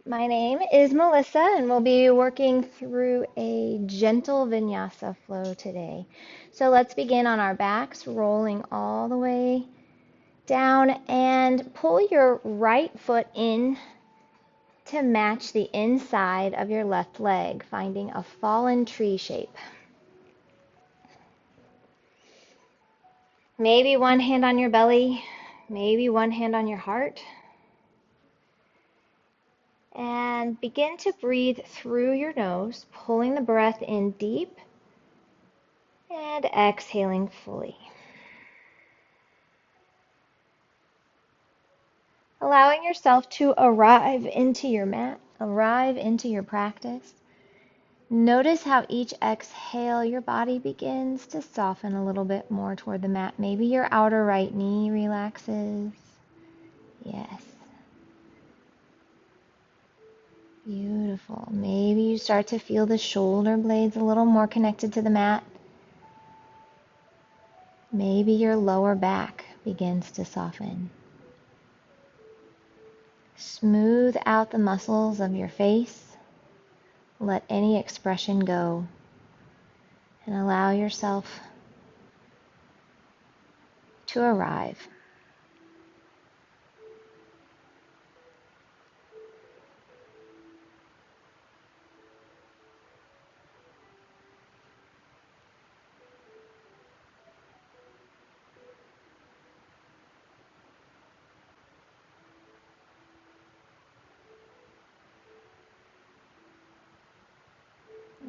My name is Melissa, and we'll be working through a gentle vinyasa flow today. So let's begin on our backs, rolling all the way down, and pull your right foot in to match the inside of your left leg, finding a fallen tree shape. Maybe one hand on your belly, maybe one hand on your heart. And begin to breathe through your nose, pulling the breath in deep and exhaling fully. Allowing yourself to arrive into your mat, arrive into your practice. Notice how each exhale your body begins to soften a little bit more toward the mat. Maybe your outer right knee relaxes. Yes. Beautiful. Maybe you start to feel the shoulder blades a little more connected to the mat. Maybe your lower back begins to soften. Smooth out the muscles of your face. Let any expression go. And allow yourself to arrive.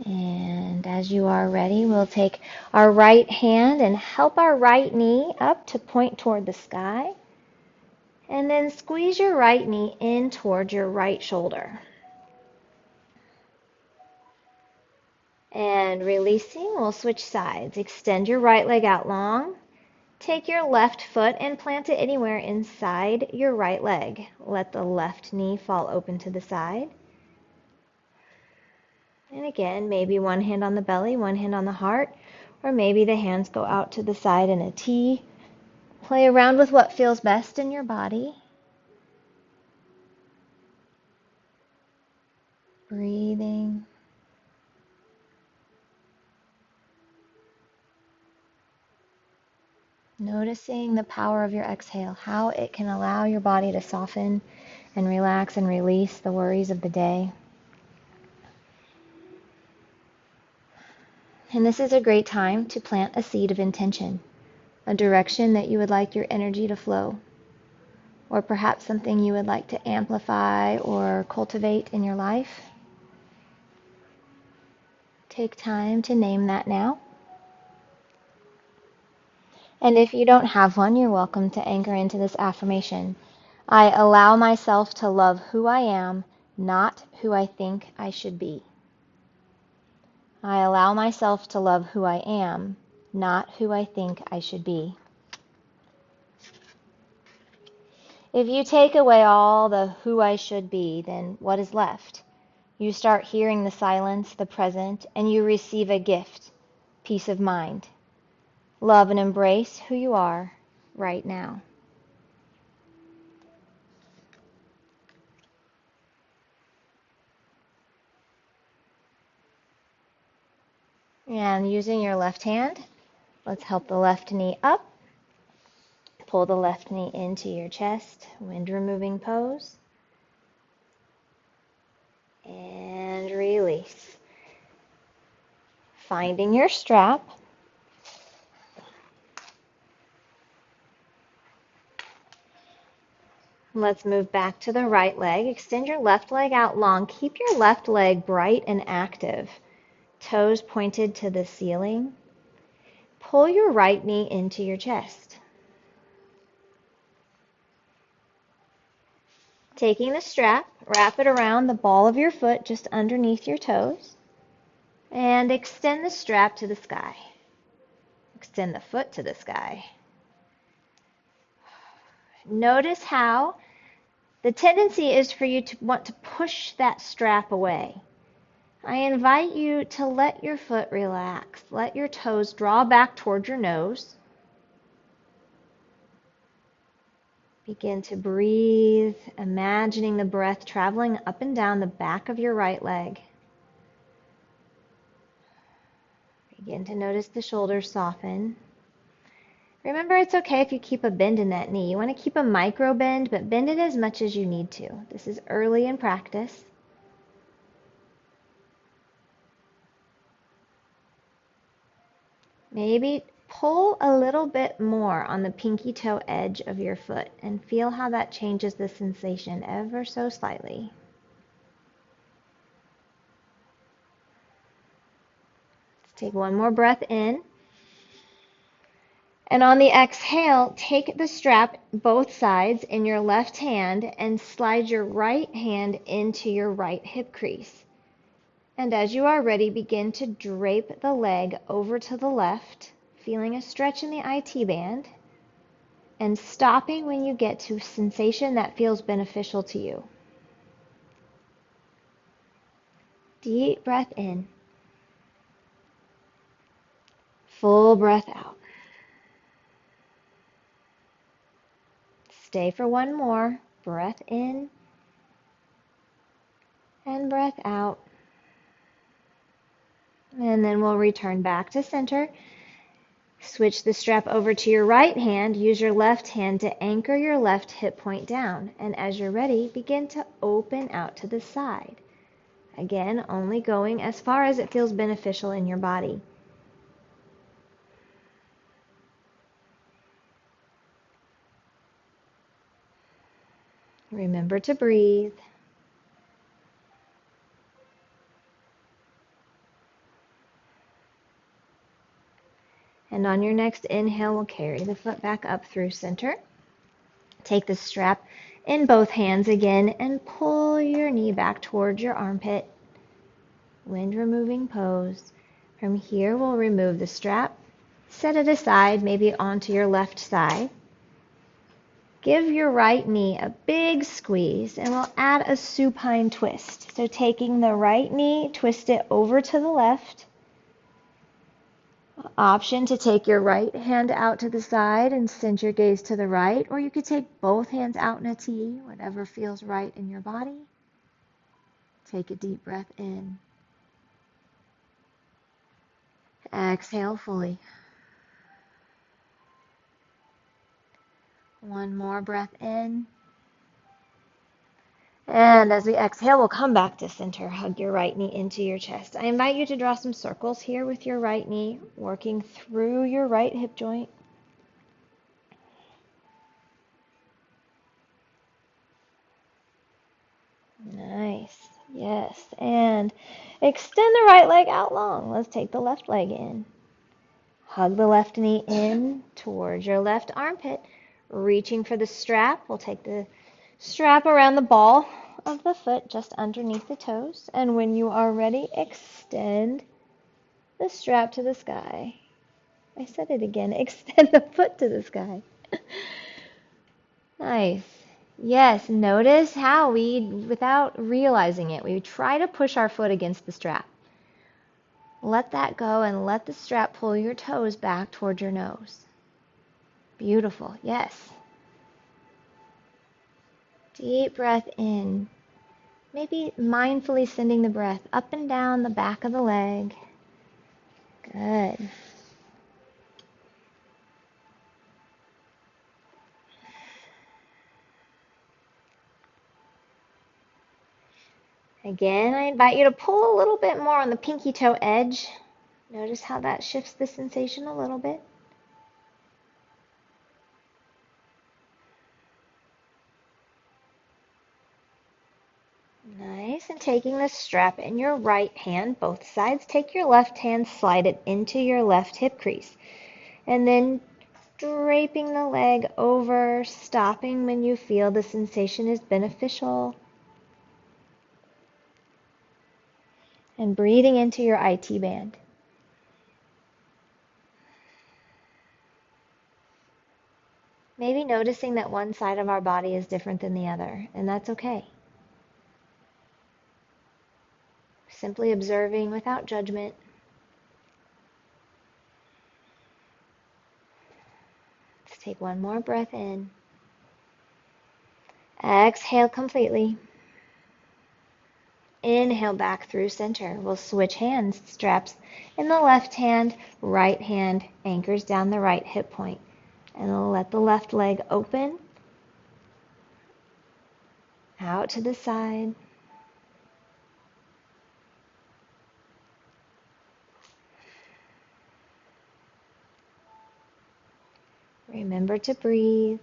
And as you are ready, we'll take our right hand and help our right knee up to point toward the sky. And then squeeze your right knee in toward your right shoulder. And releasing, we'll switch sides. Extend your right leg out long. Take your left foot and plant it anywhere inside your right leg. Let the left knee fall open to the side. And again, maybe one hand on the belly, one hand on the heart, or maybe the hands go out to the side in a T. Play around with what feels best in your body. Breathing. Noticing the power of your exhale, how it can allow your body to soften and relax and release the worries of the day. And this is a great time to plant a seed of intention, a direction that you would like your energy to flow, or perhaps something you would like to amplify or cultivate in your life. Take time to name that now. And if you don't have one, you're welcome to anchor into this affirmation. I allow myself to love who I am, not who I think I should be. I allow myself to love who I am, not who I think I should be. If you take away all the who I should be, then what is left? You start hearing the silence, the present, and you receive a gift, peace of mind. Love and embrace who you are right now. And using your left hand, let's help the left knee up. Pull the left knee into your chest, wind removing pose. And release. Finding your strap. Let's move back to the right leg. Extend your left leg out long. Keep your left leg bright and active. Toes pointed to the ceiling. Pull your right knee into your chest. Taking the strap, wrap it around the ball of your foot just underneath your toes. And extend the strap to the sky. Extend the foot to the sky. Notice how the tendency is for you to want to push that strap away. I invite you to let your foot relax. Let your toes draw back toward your nose. Begin to breathe, imagining the breath traveling up and down the back of your right leg. Begin to notice the shoulders soften. Remember, it's okay if you keep a bend in that knee. You want to keep a micro bend, but bend it as much as you need to. This is early in practice. Maybe pull a little bit more on the pinky toe edge of your foot and feel how that changes the sensation ever so slightly. Let's take one more breath in. And on the exhale, take the strap both sides in your left hand and slide your right hand into your right hip crease. And as you are ready, begin to drape the leg over to the left, feeling a stretch in the IT band, and stopping when you get to a sensation that feels beneficial to you. Deep breath in. Full breath out. Stay for one more. Breath in and breath out. And then we'll return back to center. Switch the strap over to your right hand. Use your left hand to anchor your left hip point down. And as you're ready, begin to open out to the side. Again, only going as far as it feels beneficial in your body. Remember to breathe. And on your next inhale, we'll carry the foot back up through center. Take the strap in both hands again and pull your knee back towards your armpit. Wind removing pose. From here, we'll remove the strap. Set it aside, maybe onto your left side. Give your right knee a big squeeze and we'll add a supine twist. So taking the right knee, twist it over to the left. Option to take your right hand out to the side and send your gaze to the right, or you could take both hands out in a T, whatever feels right in your body. Take a deep breath in. Exhale fully. One more breath in. And as we exhale, we'll come back to center. Hug your right knee into your chest. I invite you to draw some circles here with your right knee, working through your right hip joint. Nice. Yes. And extend the right leg out long. Let's take the left leg in. Hug the left knee in towards your left armpit. Reaching for the strap. We'll take the strap around the ball of the foot just underneath the toes. And when you are ready, extend the strap to the sky. I said it again. Extend the foot to the sky. Nice. Yes, notice how we, without realizing it, we try to push our foot against the strap. Let that go and let the strap pull your toes back toward your nose. Beautiful. Yes. Deep breath in. Maybe mindfully sending the breath up and down the back of the leg. Good. Again, I invite you to pull a little bit more on the pinky toe edge. Notice how that shifts the sensation a little bit. Nice, and taking the strap in your right hand, both sides, take your left hand, slide it into your left hip crease. And then draping the leg over, stopping when you feel the sensation is beneficial. And breathing into your IT band. Maybe noticing that one side of our body is different than the other, and that's okay. Simply observing without judgment. Let's take one more breath in. Exhale completely. Inhale back through center. We'll switch hands. Straps in the left hand, right hand anchors down the right hip point. And we'll let the left leg open, out to the side. Remember to breathe.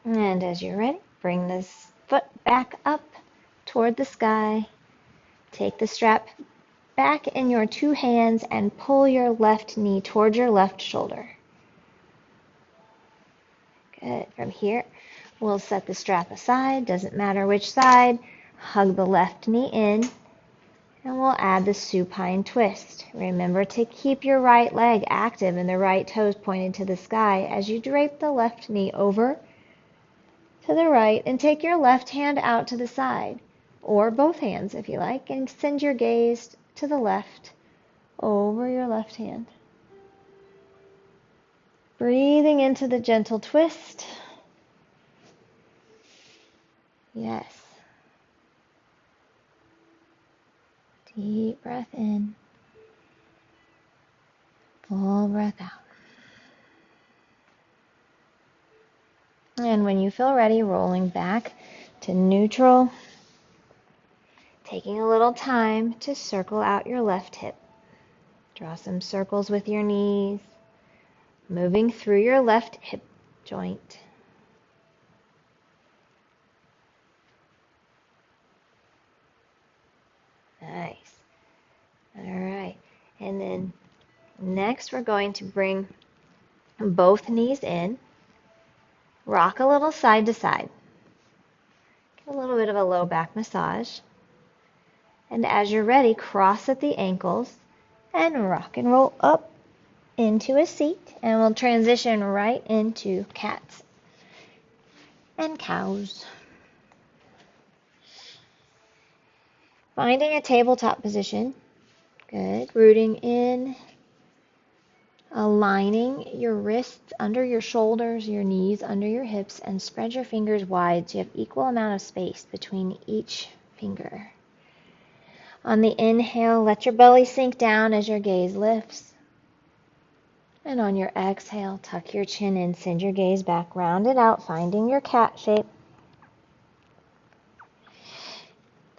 And as you're ready, bring this foot back up toward the sky. Take the strap back in your two hands and pull your left knee toward your left shoulder. Good. From here, we'll set the strap aside. Doesn't matter which side. Hug the left knee in. And we'll add the supine twist. Remember to keep your right leg active and the right toes pointed to the sky as you drape the left knee over to the right and take your left hand out to the side, or both hands if you like, and send your gaze to the left over your left hand. Breathing into the gentle twist. Yes. Deep breath in. Full breath out. And when you feel ready, rolling back to neutral, taking a little time to circle out your left hip. Draw some circles with your knees, moving through your left hip joint. Nice. All right. And then next we're going to bring both knees in. Rock a little side to side. Get a little bit of a low back massage. And as you're ready, cross at the ankles and rock and roll up into a seat. And we'll transition right into cats and cows. Finding a tabletop position. Good. Rooting in. Aligning your wrists under your shoulders, your knees under your hips, and spread your fingers wide so you have equal amount of space between each finger. On the inhale, let your belly sink down as your gaze lifts. And on your exhale, tuck your chin in, send your gaze back, round it out, finding your cat shape.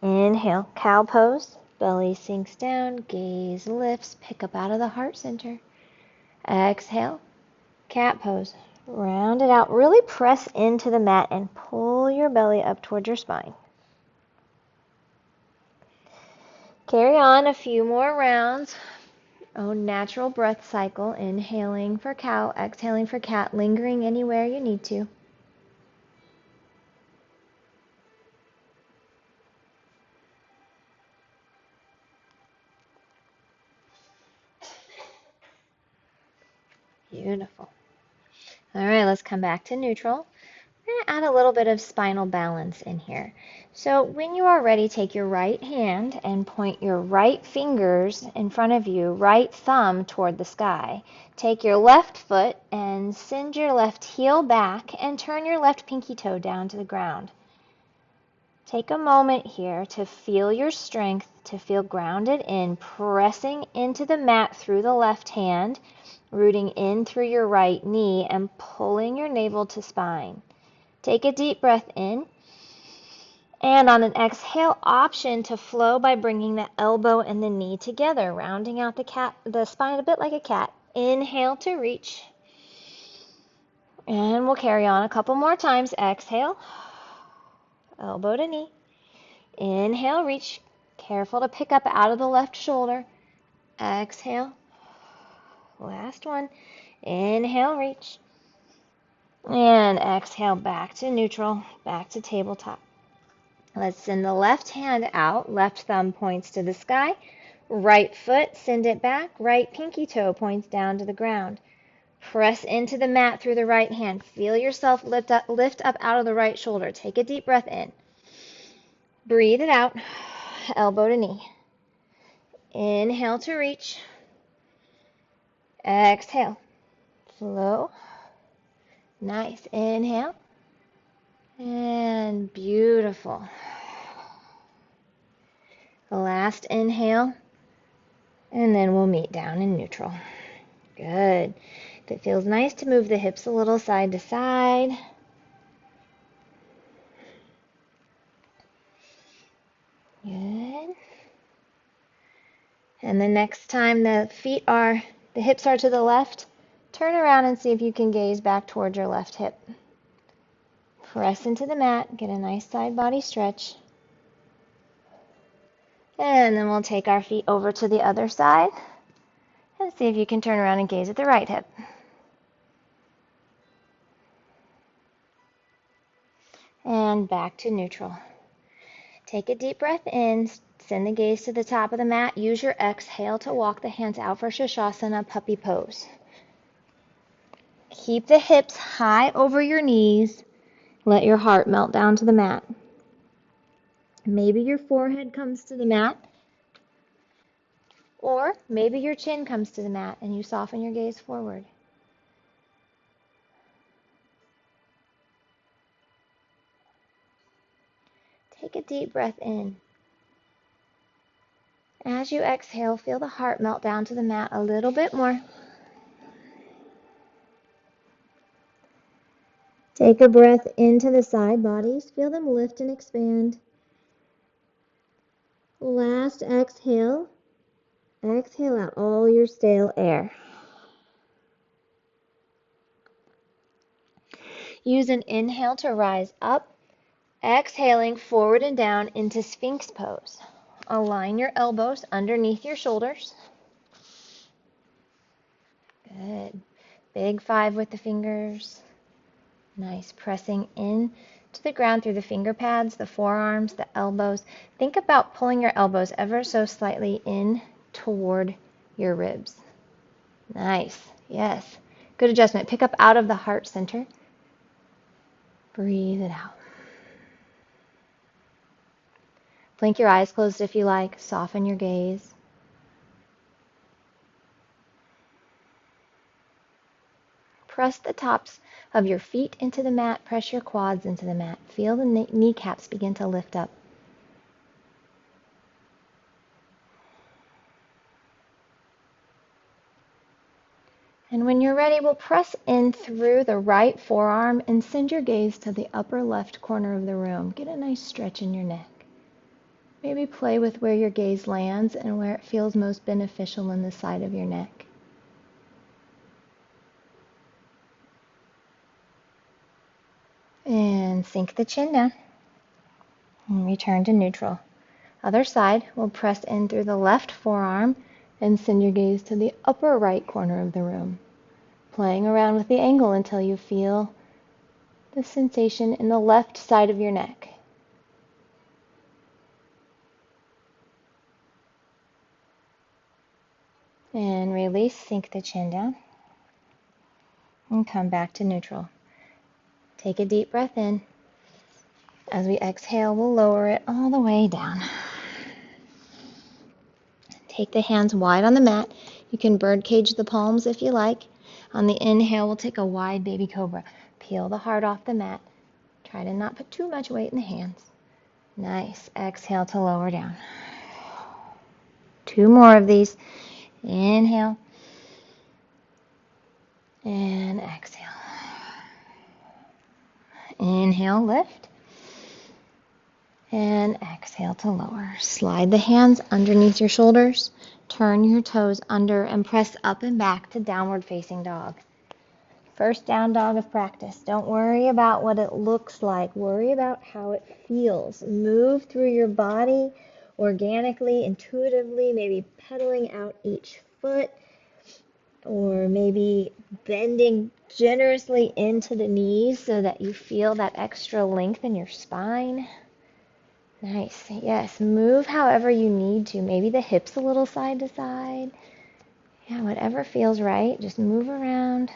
Inhale, cow pose, belly sinks down, gaze lifts, pick up out of the heart center. Exhale, cat pose. Round it out. Really press into the mat and pull your belly up towards your spine. Carry on a few more rounds. Own natural breath cycle. Inhaling for cow, exhaling for cat, lingering anywhere you need to. Beautiful. All right, let's come back to neutral. We're going to add a little bit of spinal balance in here. So when you are ready, take your right hand and point your right fingers in front of you, right thumb toward the sky. Take your left foot and send your left heel back and turn your left pinky toe down to the ground. Take a moment here to feel your strength, to feel grounded in, pressing into the mat through the left hand, rooting in through your right knee and pulling your navel to spine. Take a deep breath in, and on an exhale, option to flow by bringing the elbow and the knee together, rounding out the spine a bit like a cat. Inhale to reach, and we'll carry on a couple more times. Exhale, elbow to knee. Inhale, reach. Careful to pick up out of the left shoulder. Exhale. Last one. Inhale, reach. And exhale, back to neutral, back to tabletop. Let's send the left hand out. Left thumb points to the sky. Right foot, send it back. Right pinky toe points down to the ground. Press into the mat through the right hand. Feel yourself lift up out of the right shoulder. Take a deep breath in. Breathe it out. Elbow to knee. Inhale to reach. Exhale. Flow. Nice. Inhale. And beautiful. The last inhale. And then we'll meet down in neutral. Good. If it feels nice to move the hips a little side to side. Good. And the next time the hips are to the left, turn around and see if you can gaze back towards your left hip. Press into the mat, get a nice side body stretch. And then we'll take our feet over to the other side and see if you can turn around and gaze at the right hip. And back to neutral. Take a deep breath in, send the gaze to the top of the mat. Use your exhale to walk the hands out for Shastasana, puppy pose. Keep the hips high over your knees. Let your heart melt down to the mat. Maybe your forehead comes to the mat, or maybe your chin comes to the mat and you soften your gaze forward. Take a deep breath in. As you exhale, feel the heart melt down to the mat a little bit more. Take a breath into the side bodies. Feel them lift and expand. Last exhale. Exhale out all your stale air. Use an inhale to rise up. Exhaling forward and down into Sphinx pose. Align your elbows underneath your shoulders. Good. Big five with the fingers. Nice. Pressing in to the ground through the finger pads, the forearms, the elbows. Think about pulling your elbows ever so slightly in toward your ribs. Nice. Yes. Good adjustment. Pick up out of the heart center. Breathe it out. Blink your eyes closed if you like. Soften your gaze. Press the tops of your feet into the mat. Press your quads into the mat. Feel the kneecaps begin to lift up. And when you're ready, we'll press in through the right forearm and send your gaze to the upper left corner of the room. Get a nice stretch in your neck. Maybe play with where your gaze lands and where it feels most beneficial in the side of your neck. And sink the chin down. And return to neutral. Other side, we'll press in through the left forearm and send your gaze to the upper right corner of the room. Playing around with the angle until you feel the sensation in the left side of your neck. And release, sink the chin down. And come back to neutral. Take a deep breath in. As we exhale, we'll lower it all the way down. Take the hands wide on the mat. You can birdcage the palms if you like. On the inhale, we'll take a wide baby cobra. Peel the heart off the mat. Try to not put too much weight in the hands. Nice. Exhale to lower down. 2 more of these. Inhale. And exhale. Inhale, lift. And exhale to lower. Slide the hands underneath your shoulders. Turn your toes under and press up and back to downward facing dog. First down dog of practice. Don't worry about what it looks like. Worry about how it feels. Move through your body organically, intuitively, maybe pedaling out each foot, or maybe bending generously into the knees so that you feel that extra length in your spine. Nice. Yes, move however you need to. Maybe the hips a little side to side. Yeah, whatever feels right. Just move around.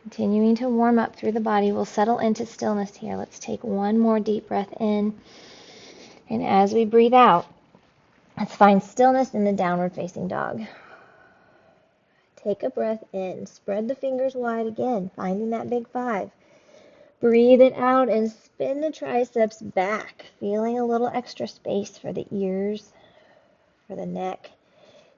Continuing to warm up through the body. We'll settle into stillness here. Let's take one more deep breath in. And as we breathe out, Let's find stillness in the downward facing dog. Take a breath in. Spread the fingers wide again, finding that big five. Breathe it out and spin the triceps back, feeling a little extra space for the ears, for the neck.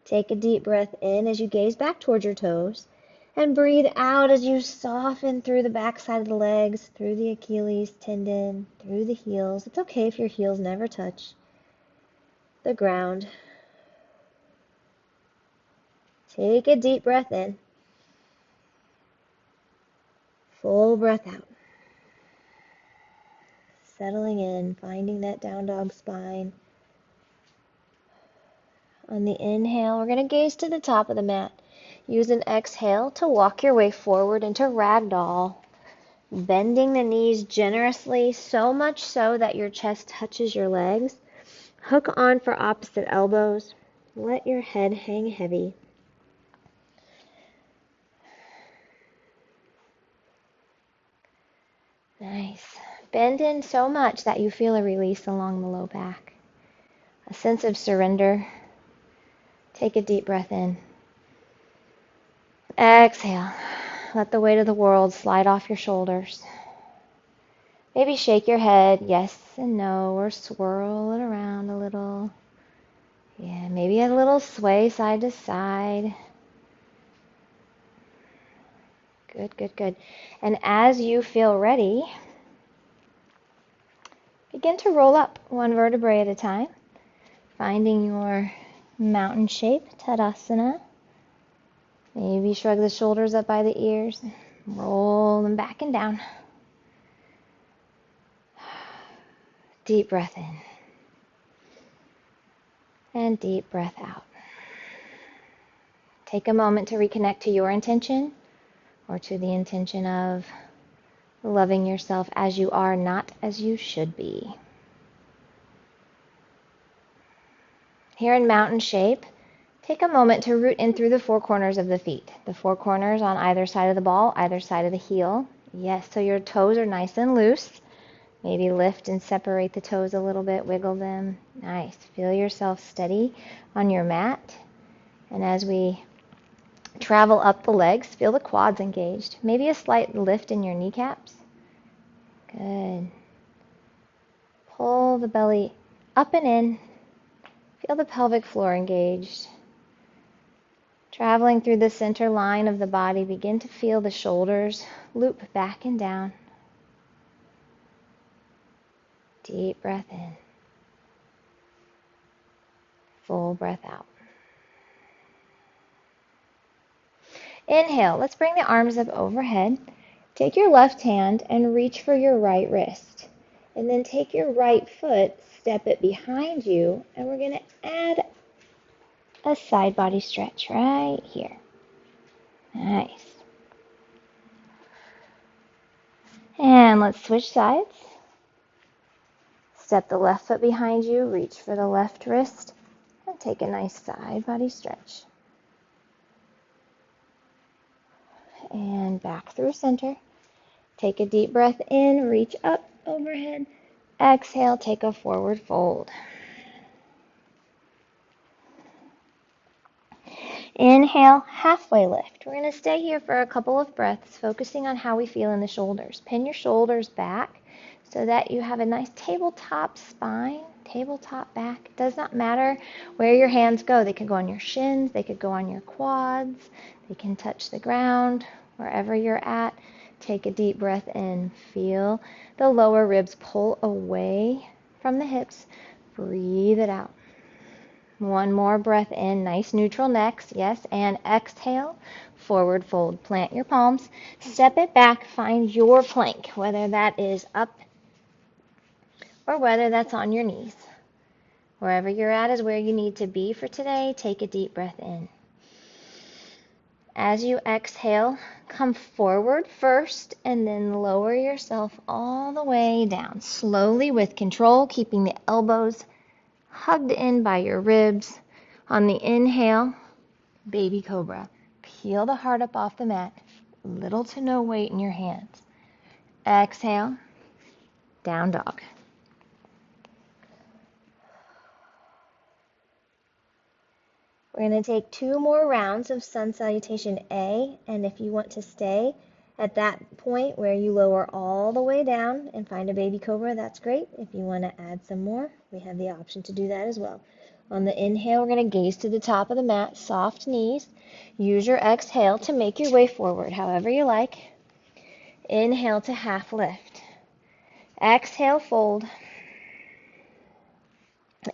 Take a deep breath in as you gaze back towards your toes, and breathe out as you soften through the backside of the legs, through the Achilles tendon, through the heels. It's okay if your heels never touch the ground. Take a deep breath in. Full breath out. Settling in, finding that down dog spine. On the inhale, we're going to gaze to the top of the mat. Use an exhale to walk your way forward into ragdoll, bending the knees generously, so much so that your chest touches your legs. Hook on for opposite elbows. Let your head hang heavy. Nice. Bend in so much that you feel a release along the low back. A sense of surrender. Take a deep breath in. Exhale. Let the weight of the world slide off your shoulders. Maybe shake your head yes and no, or swirl it around a little. Yeah, maybe a little sway side to side. Good, good, good. And as you feel ready, begin to roll up one vertebrae at a time, finding your mountain shape, Tadasana. Maybe shrug the shoulders up by the ears, roll them back and down. Deep breath in. And deep breath out. Take a moment to reconnect to your intention, or to the intention of loving yourself as you are, not as you should be. Here in mountain shape, take a moment to root in through the four corners of the feet. The four corners on either side of the ball, either side of the heel. Yes, so your toes are nice and loose. Maybe lift and separate the toes a little bit, wiggle them. Nice. Feel yourself steady on your mat. And as we travel up the legs, feel the quads engaged. Maybe a slight lift in your kneecaps. Good. Pull the belly up and in. Feel the pelvic floor engaged. Traveling through the center line of the body, begin to feel the shoulders loop back and down. Deep breath in. Full breath out. Inhale. Let's bring the arms up overhead. Take your left hand and reach for your right wrist. And then take your right foot, step it behind you, and we're going to add a side body stretch right here. Nice. And let's switch sides. Step the left foot behind you, reach for the left wrist, and take a nice side body stretch. And back through center. Take a deep breath in, reach up overhead. Exhale, take a forward fold. Inhale, halfway lift. We're going to stay here for a couple of breaths, focusing on how we feel in the shoulders. Pin your shoulders back so that you have a nice tabletop spine, tabletop back. It does not matter where your hands go. They could go on your shins, they could go on your quads, they can touch the ground, wherever you're at. Take a deep breath in. Feel the lower ribs pull away from the hips. Breathe it out. One more breath in, nice neutral necks, yes, and exhale, forward fold. Plant your palms, step it back, find your plank, whether that is up or whether that's on your knees. Wherever you're at is where you need to be for today. Take a deep breath in. As you exhale, come forward first and then lower yourself all the way down. Slowly with control, keeping the elbows hugged in by your ribs. On the inhale, baby cobra. Peel the heart up off the mat. Little to no weight in your hands. Exhale, down dog. We're going to take 2 more rounds of sun salutation A, and if you want to stay at that point where you lower all the way down and find a baby cobra, that's great. If you want to add some more, we have the option to do that as well. On the inhale, we're going to gaze to the top of the mat, soft knees. Use your exhale to make your way forward, however you like. Inhale to half lift. Exhale, fold.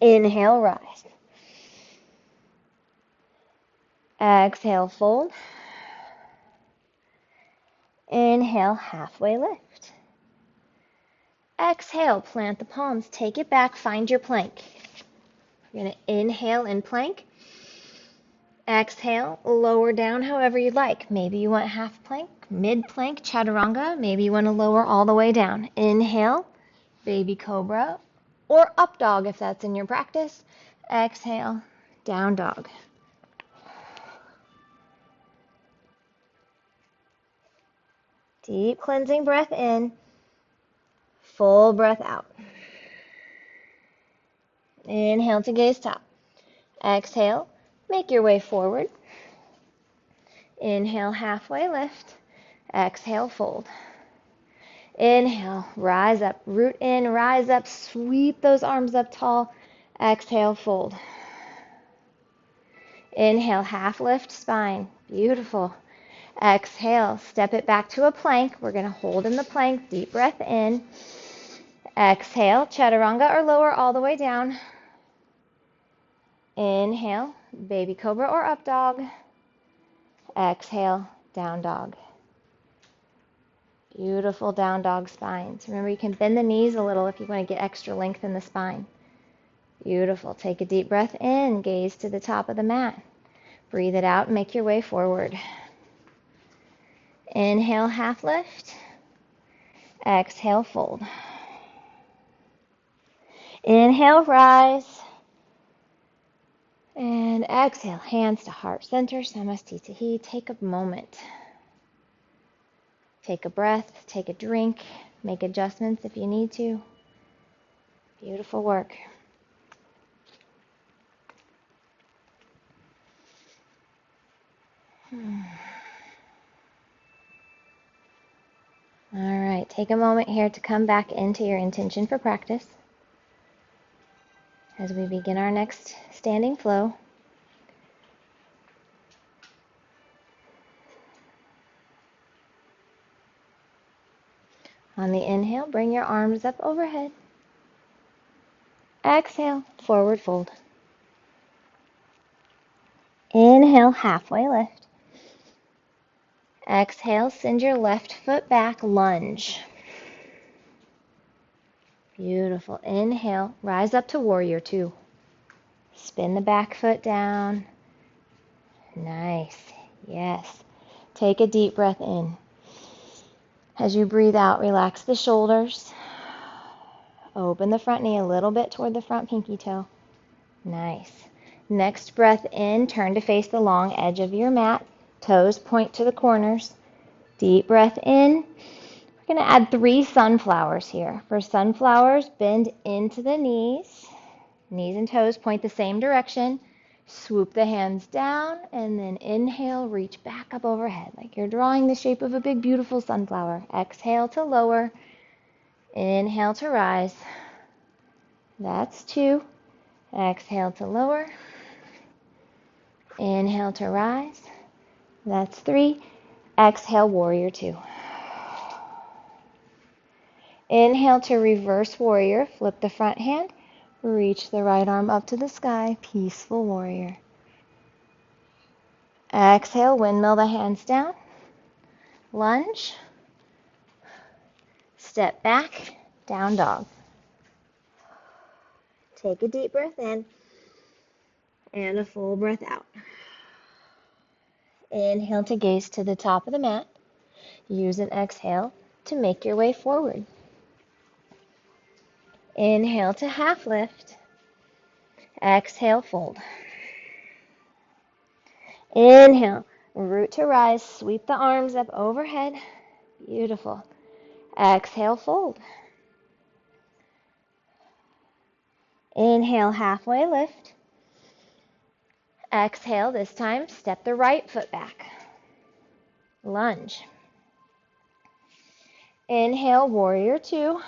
Inhale, rise. Exhale, fold. Inhale, halfway lift. Exhale, plant the palms, take it back, find your plank. You're going to inhale in plank. Exhale, lower down however you'd like. Maybe you want half plank, mid plank, chaturanga. Maybe you want to lower all the way down. Inhale, baby cobra, or up dog if that's in your practice. Exhale, down dog. Deep cleansing breath in, full breath out. Inhale to gaze top. Exhale, make your way forward. Inhale, halfway lift. Exhale, fold. Inhale, rise up, root in, rise up, sweep those arms up tall. Exhale, fold. Inhale, half lift spine. Beautiful. Exhale, step it back to a plank. We're going to hold in the plank, deep breath in. Exhale, chaturanga or lower all the way down. Inhale, baby cobra or up dog. Exhale, down dog. Beautiful down dog spines. Remember, you can bend the knees a little if you want to get extra length in the spine. Beautiful. Take a deep breath in, gaze to the top of the mat. Breathe it out and make your way forward. Inhale, half lift. Exhale, fold. Inhale, rise. And exhale, hands to heart center, Samastitihi. Take a moment. Take a breath, take a drink, make adjustments if you need to. Beautiful work. All right, take a moment here to come back into your intention for practice as we begin our next standing flow. On the inhale, bring your arms up overhead. Exhale, forward fold. Inhale, halfway lift. Exhale, send your left foot back, lunge. Beautiful. Inhale, rise up to warrior two. Spin the back foot down. Nice. Yes. Take a deep breath in. As you breathe out, relax the shoulders. Open the front knee a little bit toward the front pinky toe. Nice. Next breath in, turn to face the long edge of your mat. Toes point to the corners. Deep breath in. We're going to add 3 sunflowers here. For sunflowers, bend into the knees. Knees and toes point the same direction. Swoop the hands down and then inhale, reach back up overhead like you're drawing the shape of a big, beautiful sunflower. Exhale to lower. Inhale to rise. That's 2. Exhale to lower. Inhale to rise. That's 3. Exhale, warrior 2. Inhale to reverse warrior. Flip the front hand. Reach the right arm up to the sky. Peaceful warrior. Exhale, windmill the hands down. Lunge. Step back. Down dog. Take a deep breath in. And a full breath out. Inhale to gaze to the top of the mat. Use an exhale to make your way forward. Inhale to half lift. Exhale, fold. Inhale, root to rise. Sweep the arms up overhead. Beautiful. Exhale, fold. Inhale, halfway lift. Exhale this time, step the right foot back. Lunge. Inhale, warrior two.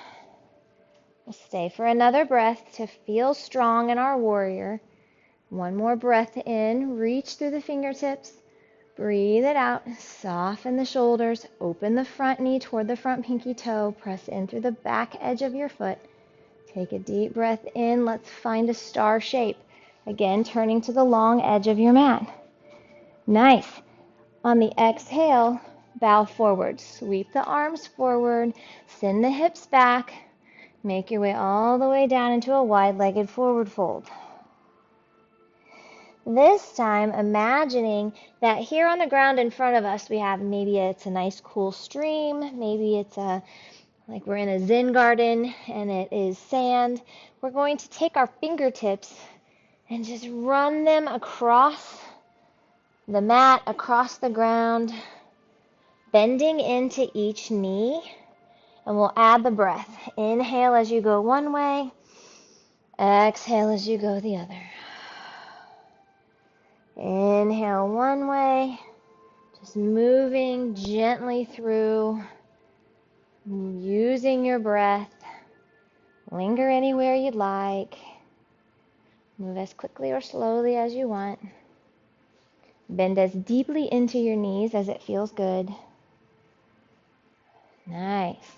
We'll stay for another breath to feel strong in our warrior. One more breath in, reach through the fingertips. Breathe it out, soften the shoulders, open the front knee toward the front pinky toe, press in through the back edge of your foot. Take a deep breath in, let's find a star shape. Again, turning to the long edge of your mat. Nice. On the exhale, bow forward. Sweep the arms forward, send the hips back. Make your way all the way down into a wide-legged forward fold. This time, imagining that here on the ground in front of us, we have maybe it's a nice cool stream, maybe it's like we're in a Zen garden and it is sand. We're going to take our fingertips and just run them across the mat, across the ground, bending into each knee, and we'll add the breath. Inhale as you go one way, exhale as you go the other. Inhale one way, just moving gently through, using your breath. Linger anywhere you'd like. Move as quickly or slowly as you want. Bend as deeply into your knees as it feels good. Nice.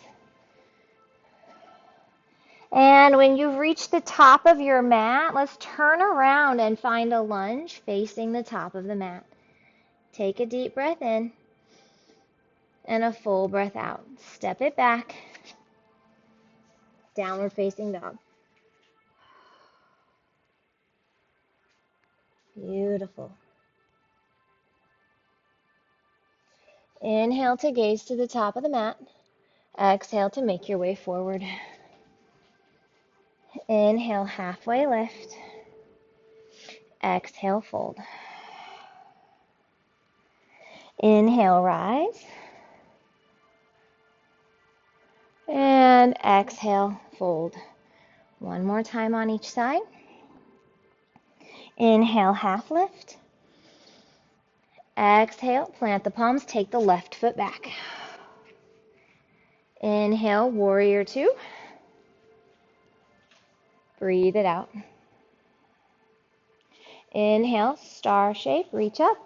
And when you've reached the top of your mat, let's turn around and find a lunge facing the top of the mat. Take a deep breath in and a full breath out. Step it back. Downward facing dog. Beautiful. Inhale to gaze to the top of the mat. Exhale to make your way forward. Inhale, halfway lift. Exhale, fold. Inhale, rise. And exhale, fold. One more time on each side. Inhale, half lift. Exhale, plant the palms, take the left foot back. Inhale, warrior two. Breathe it out. Inhale, star shape, reach up.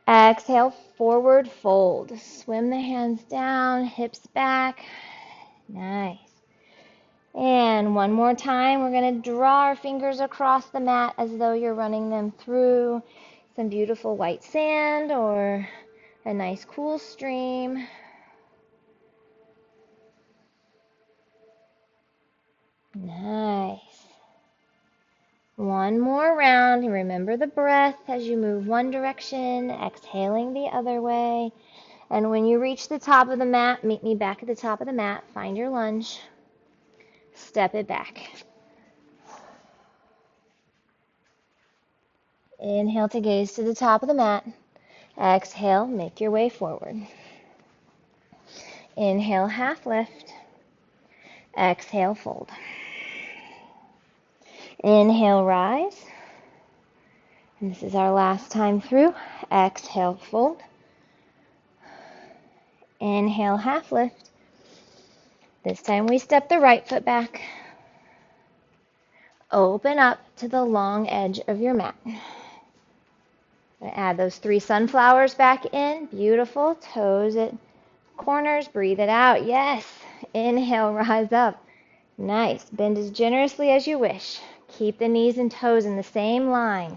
Exhale, forward fold. Swim the hands down, hips back. Nice. And one more time, we're going to draw our fingers across the mat as though you're running them through some beautiful white sand or a nice cool stream. Nice. One more round. And remember the breath as you move one direction, exhaling the other way. And when you reach the top of the mat, meet me back at the top of the mat. Find your lunge. Step it back. Inhale to gaze to the top of the mat. Exhale, make your way forward. Inhale, half lift. Exhale, fold. Inhale, rise. And this is our last time through. Exhale, fold. Inhale, half lift. This time we step the right foot back. Open up to the long edge of your mat. Add those 3 sunflowers back in. Beautiful. Toes at corners. Breathe it out. Yes. Inhale, rise up. Nice. Bend as generously as you wish. Keep the knees and toes in the same line.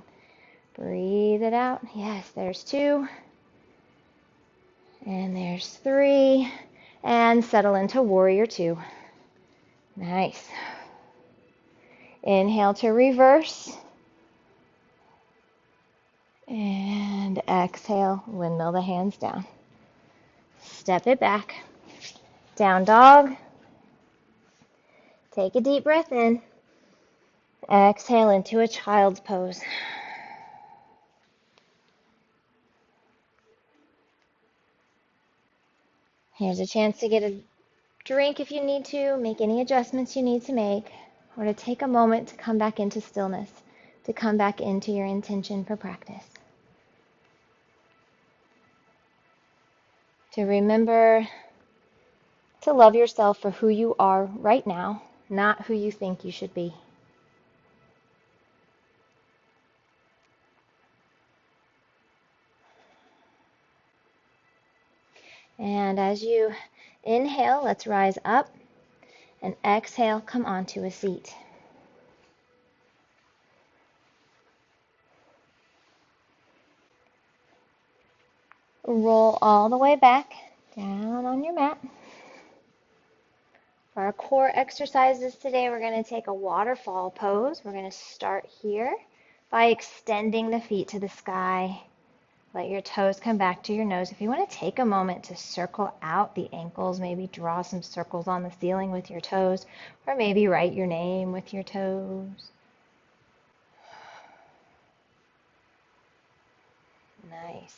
Breathe it out. Yes, there's 2. And there's 3. And settle into warrior 2. Nice. Inhale to reverse. And exhale, windmill the hands down. Step it back. Down dog. Take a deep breath in. Exhale into a child's pose. Here's a chance to get a drink if you need to, make any adjustments you need to make, or to take a moment to come back into stillness, to come back into your intention for practice. To remember to love yourself for who you are right now, not who you think you should be. And as you inhale, let's rise up, and exhale, come onto a seat. Roll all the way back down on your mat. For our core exercises today, we're going to take a waterfall pose. We're going to start here by extending the feet to the sky. Let your toes come back to your nose. If you want to take a moment to circle out the ankles, maybe draw some circles on the ceiling with your toes, or maybe write your name with your toes. Nice.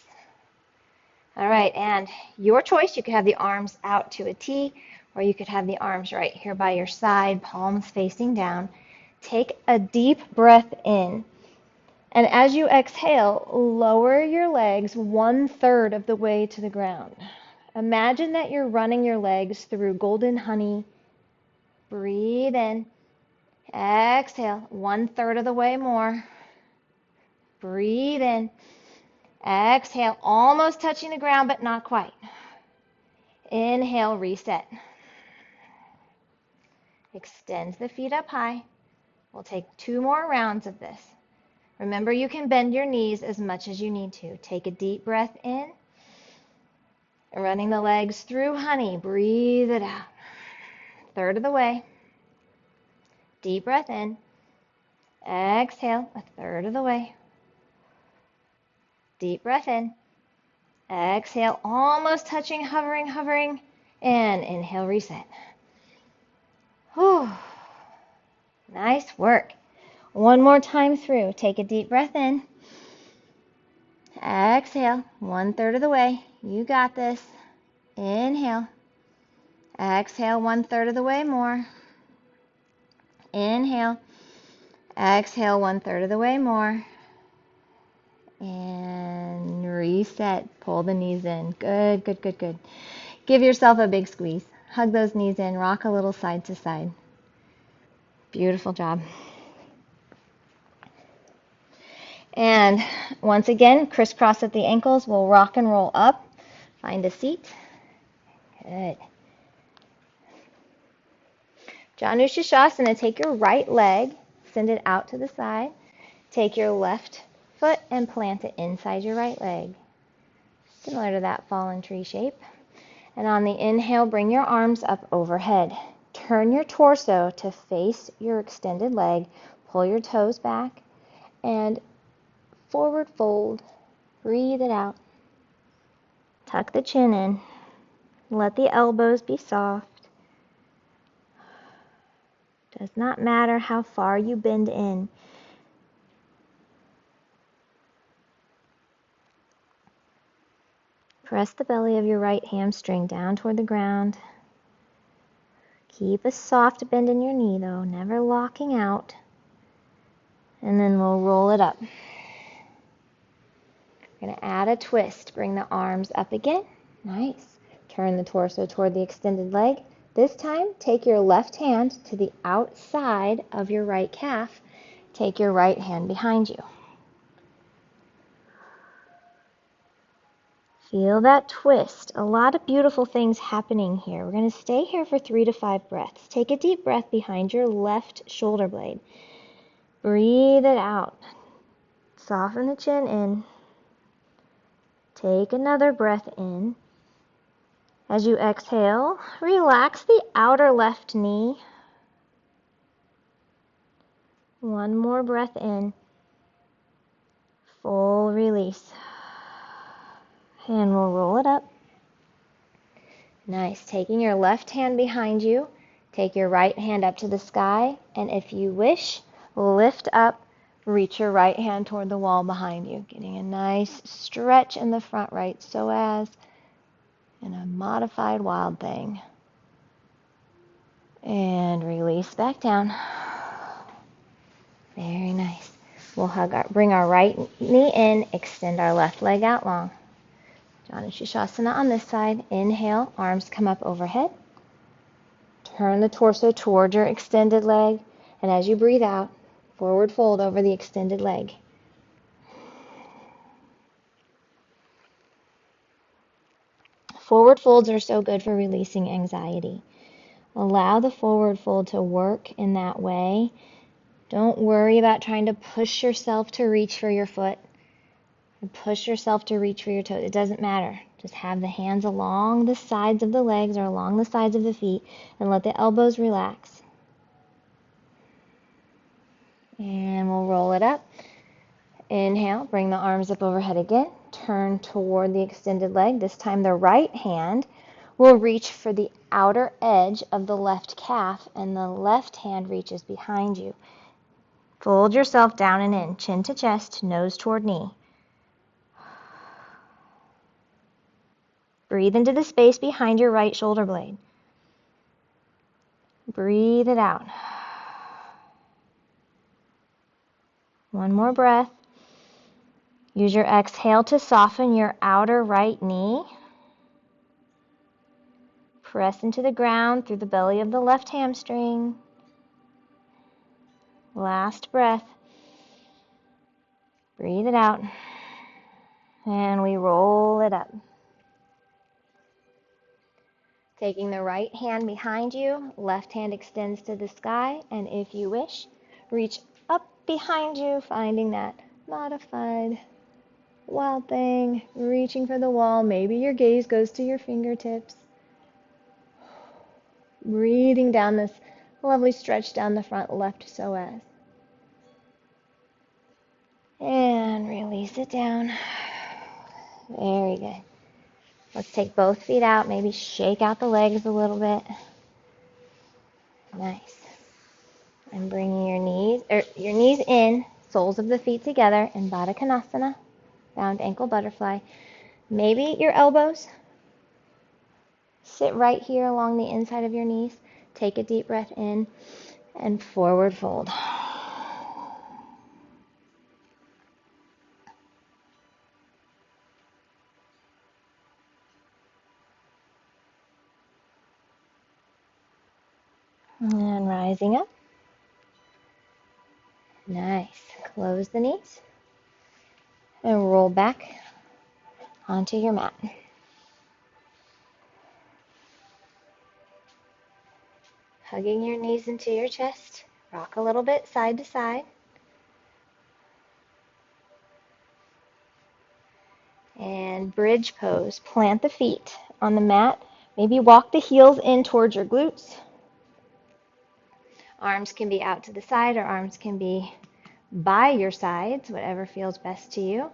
All right, and your choice. You could have the arms out to a T, or you could have the arms right here by your side, palms facing down. Take a deep breath in. And as you exhale, lower your legs 1/3 of the way to the ground. Imagine that you're running your legs through golden honey. Breathe in. Exhale, 1/3 of the way more. Breathe in. Exhale, almost touching the ground, but not quite. Inhale, reset. Extend the feet up high. We'll take 2 more rounds of this. Remember, you can bend your knees as much as you need to. Take a deep breath in. Running the legs through honey. Breathe it out. 1/3 of the way. Deep breath in. Exhale, 1/3 of the way. Deep breath in. Exhale, almost touching, hovering. And inhale, reset. Whew. Nice work. One more time through. Take a deep breath in. Exhale, 1/3 of the way. You got this. Inhale. Exhale, 1/3 of the way more. Inhale. Exhale, 1/3 of the way more. And reset. Pull the knees in. Good. Give yourself a big squeeze. Hug those knees in. Rock a little side to side. Beautiful job. And once again, crisscross at the ankles. We'll rock and roll up. Find a seat. Good. Janushirasana. Take your right leg, send it out to the side. Take your left foot and plant it inside your right leg. Similar to that fallen tree shape. And on the inhale, bring your arms up overhead. Turn your torso to face your extended leg. Pull your toes back and forward fold. Breathe it out. Tuck the chin in. Let the elbows be soft. Does not matter how far you bend in. Press the belly of your right hamstring down toward the ground. Keep a soft bend in your knee though, never locking out. And then we'll roll it up. We're going to add a twist. Bring the arms up again. Nice. Turn the torso toward the extended leg. This time, take your left hand to the outside of your right calf. Take your right hand behind you. Feel that twist. A lot of beautiful things happening here. We're going to stay here for 3 to 5 breaths. Take a deep breath behind your left shoulder blade. Breathe it out. Soften the chin in. Take another breath in. As you exhale, relax the outer left knee. One more breath in. Full release. And we'll roll it up. Nice. Taking your left hand behind you, take your right hand up to the sky, and if you wish, lift up, reach your right hand toward the wall behind you, getting a nice stretch in the front right psoas and a modified wild thing. And release back down. Very nice. We'll bring our right knee in, extend our left leg out long. Janu Shirshasana on this side. Inhale, arms come up overhead. Turn the torso toward your extended leg, and as you breathe out, forward fold over the extended leg. Forward folds are so good for releasing anxiety. Allow the forward fold to work in that way. Don't worry about trying to push yourself to reach for your foot or push yourself to reach for your toes. It doesn't matter. Just have the hands along the sides of the legs or along the sides of the feet and let the elbows relax. And we'll roll it up. Inhale, bring the arms up overhead again. Turn toward the extended leg. This time the right hand will reach for the outer edge of the left calf, and the left hand reaches behind you. Fold yourself down and in, chin to chest, nose toward knee. Breathe into the space behind your right shoulder blade. Breathe it out. One more breath. Use your exhale to soften your outer right knee. Press into the ground through the belly of the left hamstring. Last breath. Breathe it out. And we roll it up. Taking the right hand behind you, left hand extends to the sky, and if you wish, reach up behind you, finding that modified wild thing, reaching for the wall. Maybe your gaze goes to your fingertips. Breathing down this lovely stretch down the front left psoas. And release it down. Very good. Let's take both feet out, maybe shake out the legs a little bit. Nice. And bringing your knees in, soles of the feet together in Baddha Konasana, bound ankle butterfly. Maybe your elbows sit right here along the inside of your knees. Take a deep breath in and forward fold. And rising up. Nice. Close the knees and roll back onto your mat. Hugging your knees into your chest. Rock a little bit side to side. And bridge pose. Plant the feet on the mat. Maybe walk the heels in towards your glutes. Arms can be out to the side or arms can be by your sides, whatever feels best to you.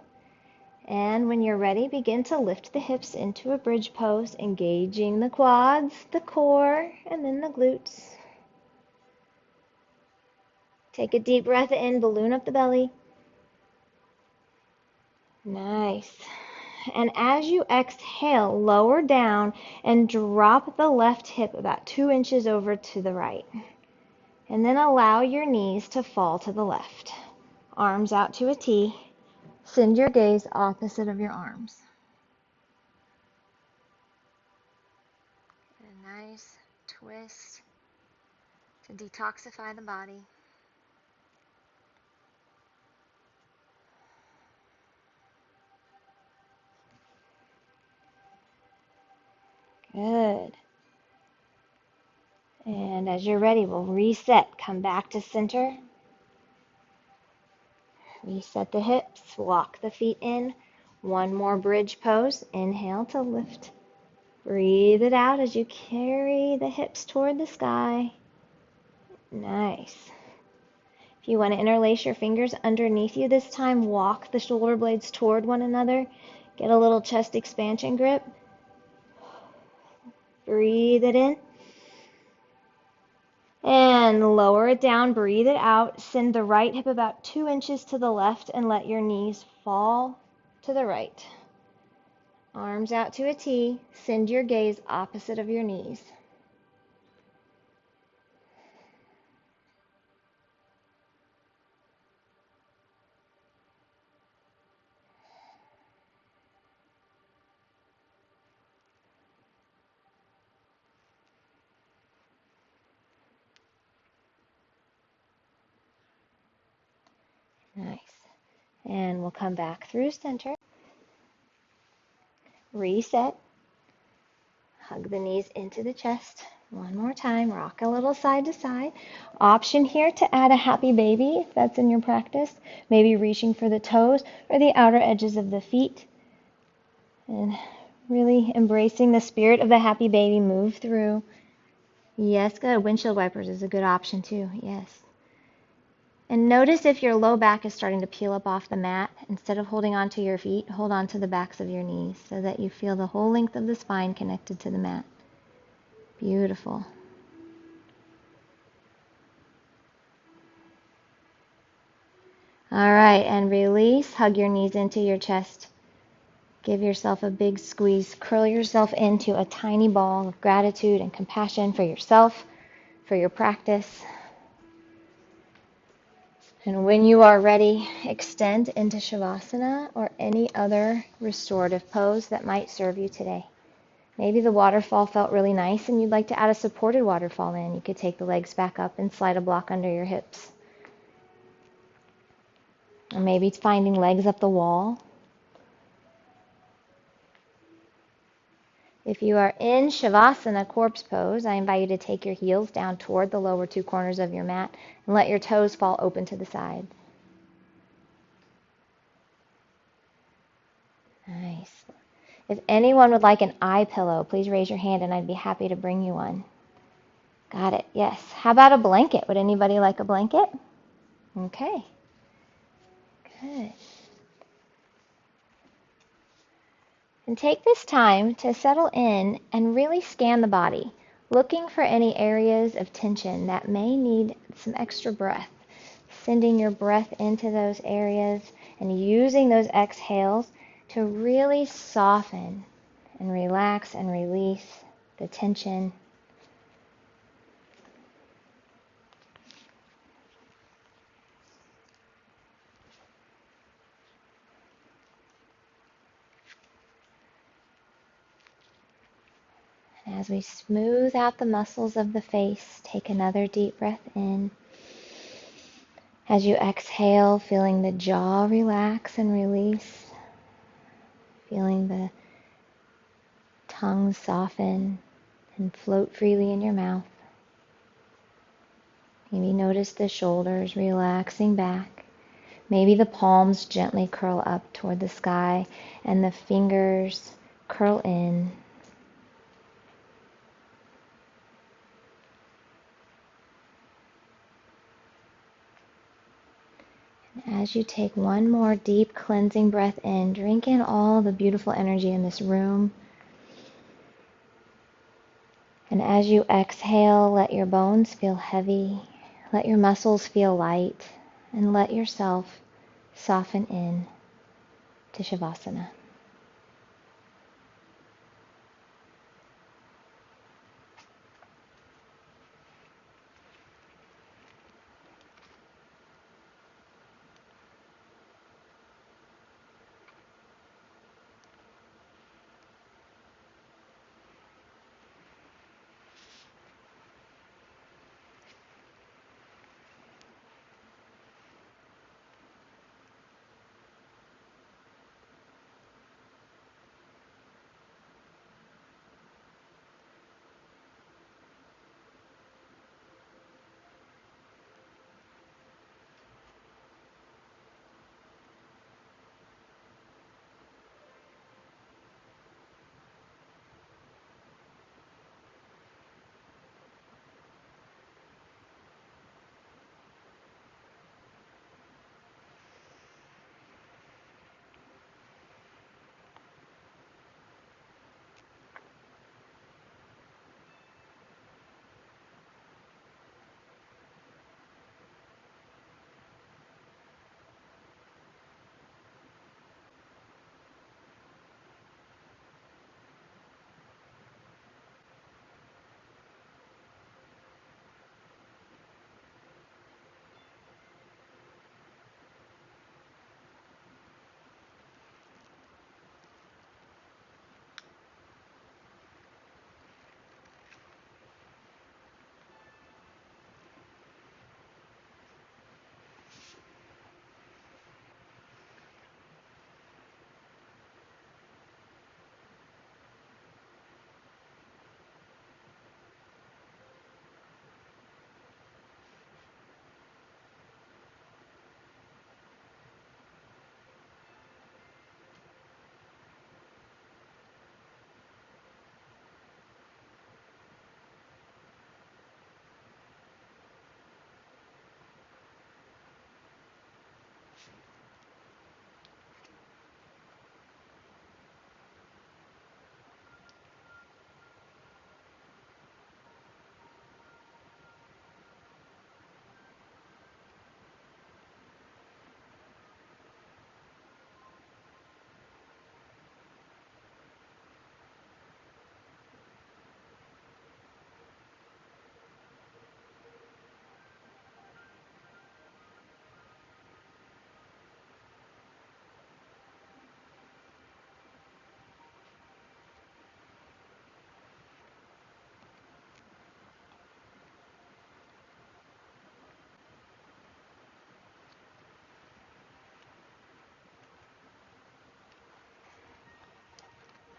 And when you're ready, begin to lift the hips into a bridge pose, engaging the quads, the core, and then the glutes. Take a deep breath in, balloon up the belly. Nice. And as you exhale, lower down and drop the left hip about 2 inches over to the right. And then allow your knees to fall to the left. Arms out to a T. Send your gaze opposite of your arms. A nice twist to detoxify the body. Good. And as you're ready, we'll reset. Come back to center. Reset the hips. Walk the feet in. One more bridge pose. Inhale to lift. Breathe it out as you carry the hips toward the sky. Nice. If you want to interlace your fingers underneath you this time, walk the shoulder blades toward one another. Get a little chest expansion grip. Breathe it in. And lower it down, breathe it out. Send the right hip about 2 inches to the left and let your knees fall to the right. Arms out to a T. Send your gaze opposite of your knees. And we'll come back through center. Reset. Hug the knees into the chest. One more time. Rock a little side to side. Option here to add a happy baby if that's in your practice. Maybe reaching for the toes or the outer edges of the feet. And really embracing the spirit of the happy baby. Move through. Yes, good. Windshield wipers is a good option too. Yes. And notice if your low back is starting to peel up off the mat. Instead of holding onto your feet, hold on to the backs of your knees so that you feel the whole length of the spine connected to the mat. Beautiful. All right, and release. Hug your knees into your chest. Give yourself a big squeeze. Curl yourself into a tiny ball of gratitude and compassion for yourself, for your practice. And when you are ready, extend into Shavasana or any other restorative pose that might serve you today. Maybe the waterfall felt really nice and you'd like to add a supported waterfall in. You could take the legs back up and slide a block under your hips. Or maybe it's finding legs up the wall. If you are in Shavasana, corpse pose, I invite you to take your heels down toward the lower two corners of your mat and let your toes fall open to the side. Nice. If anyone would like an eye pillow, please raise your hand and I'd be happy to bring you one. Got it. Yes. How about a blanket? Would anybody like a blanket? Okay. Good. And take this time to settle in and really scan the body, looking for any areas of tension that may need some extra breath. Sending your breath into those areas and using those exhales to really soften and relax and release the tension. As we smooth out the muscles of the face, take another deep breath in. As you exhale, feeling the jaw relax and release, feeling the tongue soften and float freely in your mouth. Maybe notice the shoulders relaxing back. Maybe the palms gently curl up toward the sky and the fingers curl in. As you take one more deep cleansing breath in, drink in all the beautiful energy in this room. And as you exhale, let your bones feel heavy, let your muscles feel light, and let yourself soften in to Shavasana.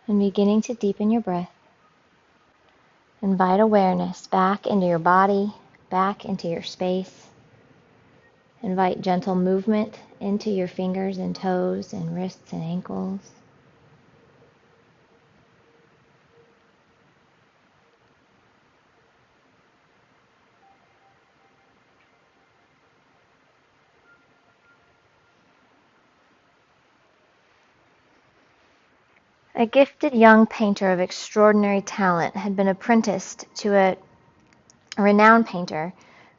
And beginning to deepen your breath. Invite awareness back into your body, back into your space. Invite gentle movement into your fingers and toes and wrists and ankles. A gifted young painter of extraordinary talent had been apprenticed to a renowned painter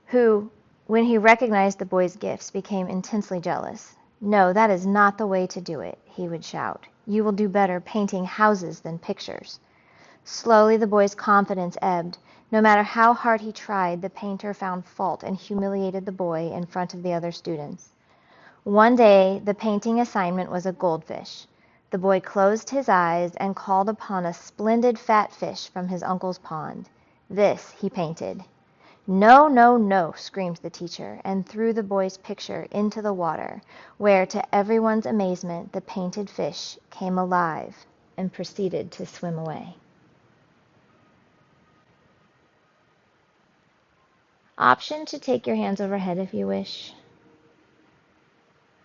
who, when he recognized the boy's gifts, became intensely jealous. "No, that is not the way to do it," he would shout. "You will do better painting houses than pictures." Slowly the boy's confidence ebbed. No matter how hard he tried, the painter found fault and humiliated the boy in front of the other students. One day, the painting assignment was a goldfish. The boy closed his eyes and called upon a splendid fat fish from his uncle's pond. This he painted. "No, no, no," screamed the teacher, and threw the boy's picture into the water, where, to everyone's amazement, the painted fish came alive and proceeded to swim away. Option to take your hands overhead if you wish.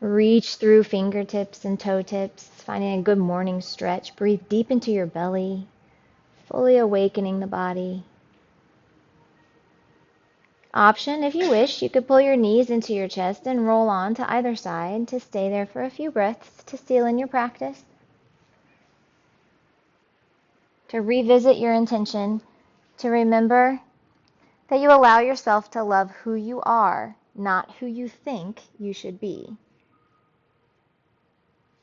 Reach through fingertips and toe tips, finding a good morning stretch. Breathe deep into your belly, fully awakening the body. Option, if you wish, you could pull your knees into your chest and roll on to either side to stay there for a few breaths to seal in your practice. To revisit your intention, to remember that you allow yourself to love who you are, not who you think you should be,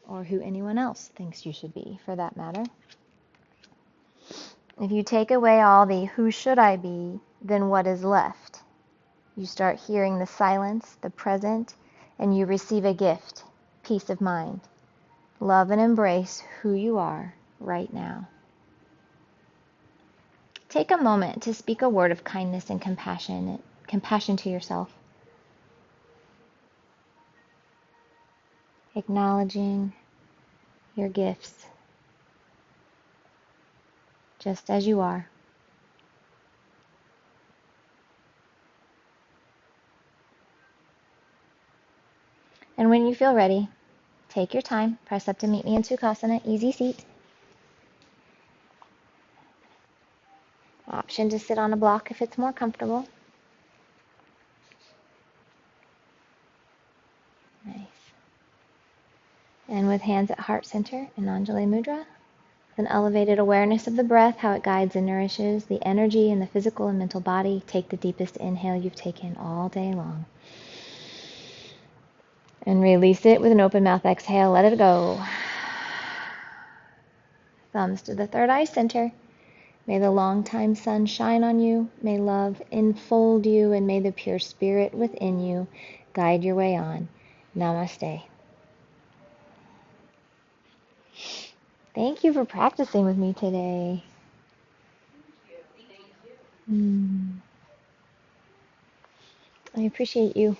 or who anyone else thinks you should be, for that matter. If you take away all the "who should I be," then what is left? You start hearing the silence, the present, and you receive a gift, peace of mind. Love and embrace who you are right now. Take a moment to speak a word of kindness and compassion to yourself. Acknowledging your gifts just as you are. And when you feel ready, take your time. Press up to meet me in Sukhasana, easy seat. Option to sit on a block if it's more comfortable. Nice. And with hands at heart center in Anjali Mudra, with an elevated awareness of the breath, how it guides and nourishes the energy in the physical and mental body, take the deepest inhale you've taken all day long. And release it with an open mouth exhale. Let it go. Thumbs to the third eye center. May the long-time sun shine on you. May love enfold you, and may the pure spirit within you guide your way on. Namaste. Thank you for practicing with me today. I appreciate you.